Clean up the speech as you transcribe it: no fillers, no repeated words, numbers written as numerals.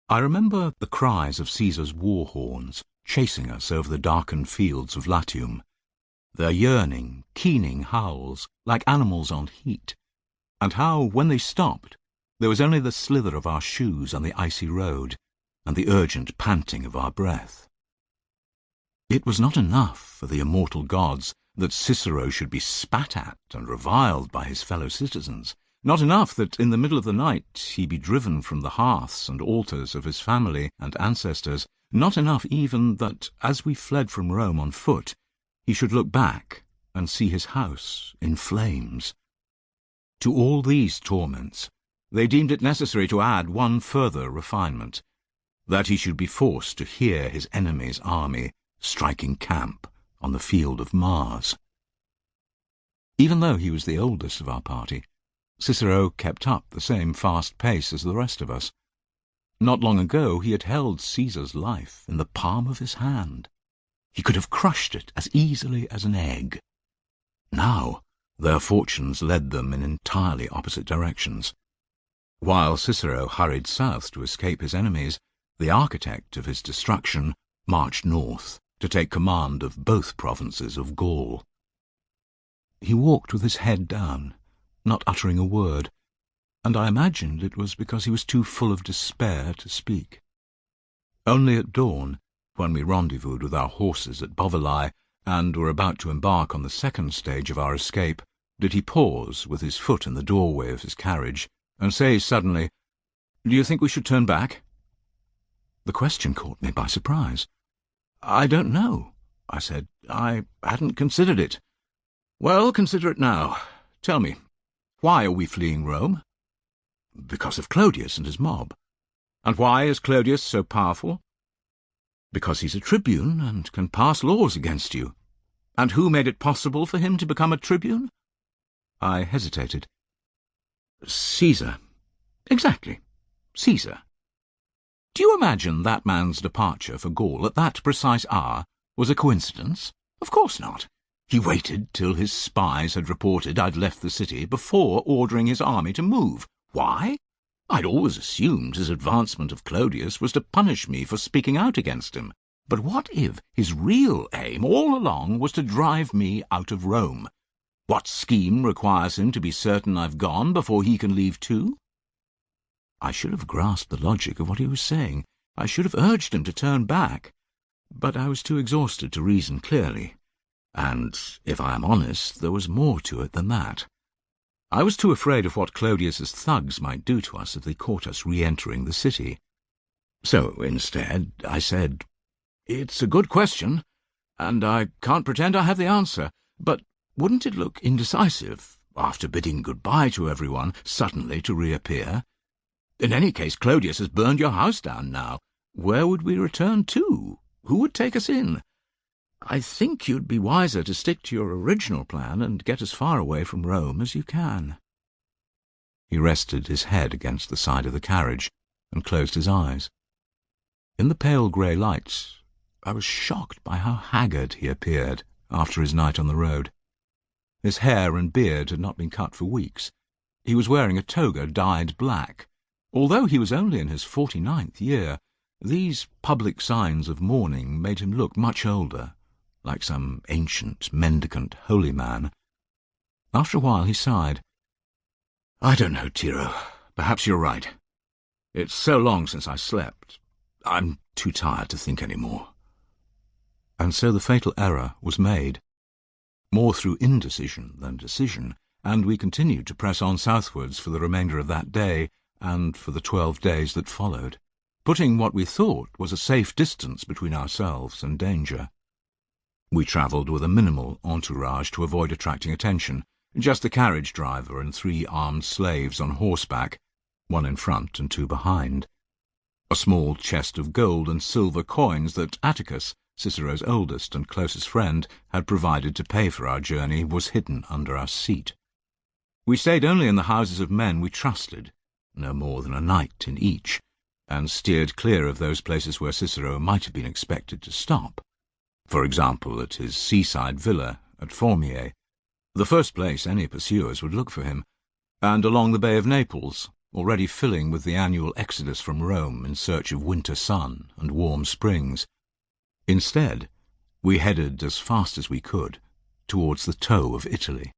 I remember the cries of Caesar's war horns chasing us over the darkened fields of Latium, their yearning, keening howls like animals on heat, and how, when they stopped, there was only the slither of our shoes on the icy road and the urgent panting of our breath. It was not enough for the immortal gods that Cicero should be spat at and reviled by his fellow citizens, not enough that in the middle of the night he be driven from the hearths and altars of his family and ancestors, not enough even that, as we fled from Rome on foot, he should look back and see his house in flames. To all these torments, they deemed it necessary to add one further refinement, that he should be forced to hear his enemy's army striking camp on the field of Mars. Even though he was the oldest of our party, Cicero kept up the same fast pace as the rest of us. Not long ago he had held Caesar's life in the palm of his hand. He could have crushed it as easily as an egg. Now their fortunes led them in entirely opposite directions. While Cicero hurried south to escape his enemies, the architect of his destruction marched north to take command of both provinces of Gaul. He walked with his head down, not uttering a word, and I imagined it was because he was too full of despair to speak. Only at dawn, when we rendezvoused with our horses at Bovillae and were about to embark on the second stage of our escape, did he pause with his foot in the doorway of his carriage and say suddenly, "Do you think we should turn back?" The question caught me by surprise. "I don't know," I said. "I hadn't considered it." "Well, consider it now. Tell me, why are we fleeing Rome?" "Because of Clodius and his mob." "And why is Clodius so powerful?" "Because he's a tribune and can pass laws against you." "And who made it possible for him to become a tribune?" I hesitated. "Caesar." "Exactly. Caesar. Do you imagine that man's departure for Gaul at that precise hour was a coincidence? Of course not. He waited till his spies had reported I'd left the city before ordering his army to move. Why? I'd always assumed his advancement of Clodius was to punish me for speaking out against him. But what if his real aim all along was to drive me out of Rome? What scheme requires him to be certain I've gone before he can leave too? I should have grasped the logic of what he was saying. I should have urged him to turn back. But I was too exhausted to reason clearly. And, if I am honest, there was more to it than that. I was too afraid of what Clodius's thugs might do to us if they caught us re-entering the city. So, instead, I said, "It's a good question, and I can't pretend I have the answer, but wouldn't it look indecisive, after bidding goodbye to everyone, suddenly to reappear? In any case, Clodius has burned your house down now. Where would we return to? Who would take us in? I think you'd be wiser to stick to your original plan and get as far away from Rome as you can." He rested his head against the side of the carriage and closed his eyes. In the pale grey light, I was shocked by how haggard he appeared after his night on the road. His hair and beard had not been cut for weeks. He was wearing a toga dyed black. Although he was only in his 49th year, these public signs of mourning made him look much older, like some ancient, mendicant, holy man. After a while he sighed. "I don't know, Tiro. Perhaps you're right. It's so long since I slept. I'm too tired to think any more." And so the fatal error was made, more through indecision than decision, and we continued to press on southwards for the remainder of that day and for the 12 days that followed, putting what we thought was a safe distance between ourselves and danger. We travelled with a minimal entourage to avoid attracting attention, just the carriage driver and 3 armed slaves on horseback, 1 in front and 2 behind. A small chest of gold and silver coins that Atticus, Cicero's oldest and closest friend, had provided to pay for our journey was hidden under our seat. We stayed only in the houses of men we trusted, no more than a night in each, and steered clear of those places where Cicero might have been expected to stop. For example, at his seaside villa at Formiae, the first place any pursuers would look for him, and along the Bay of Naples, already filling with the annual exodus from Rome in search of winter sun and warm springs. Instead, we headed as fast as we could towards the toe of Italy.